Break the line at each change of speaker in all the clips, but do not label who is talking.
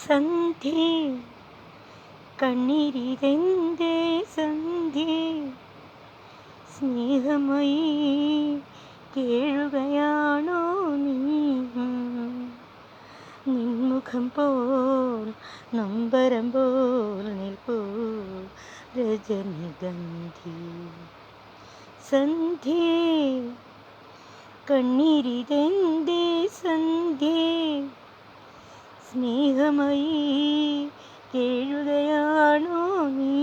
സന്ധ്യേ കണ്ണീരിതെന്തേ സന്ധ്യേ സ്നേഹമായി കേഴുകയാണോ നീ നിൻമുഖം പോൽ നൊമ്പരം പോൽ നിൽപ്പൂ രജനിഗന്ധി സന്ധ്യേ കണ്ണീരിതെന്തേ സന്ധ്യേ സ്നേഹമായി കേഴുകയാണോ നീ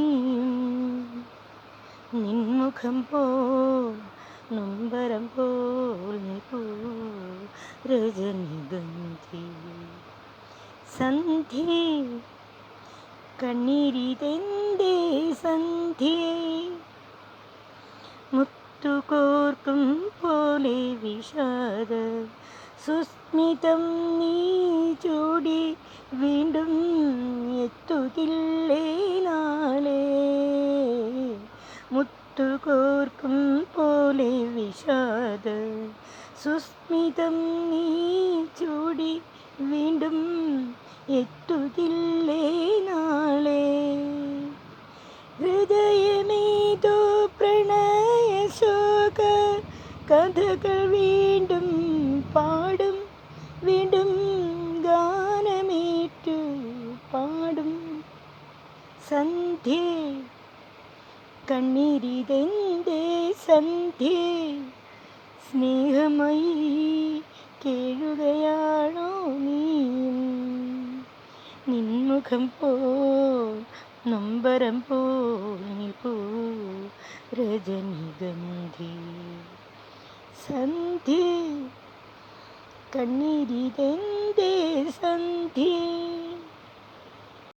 നിൻമുഖം പോൽ നൊമ്പരം പോൽ നിൽപ്പൂ രജനിഗന്ധി സന്ധ്യേ കണ്ണീരിതെന്തേ സന്ധ്യേ മുത്തുകോർക്കും പോലെ വിഷാദ സുസ്മിതം നീ ചൂടി വീണ്ടും എത്തുകില്ലേ നാളെ മുത്തുകോർക്കും പോലെ വിഷാദ സുസ്മിതം നീ ചൂടി വീണ്ടും എത്തുകില്ലേ നാളെ ഹൃദയമേതോ പ്രണയശോക കഥകൾ വീണ്ടും പാടും വീണ്ടും ഗാനമേറ്റു പാടും സന്ധ്യേ കണ്ണീരിതെന്തേ സന്ധ്യേ സ്നേഹമായി കേഴുകയാണോ നീ നിൻമുഖം പോൽ നൊമ്പരം പോൽ നിൽപ്പൂ രജനിഗന്ധി സന്ധ്യേ കണ്ണീരിതെന്തേ സന്ധ്യേ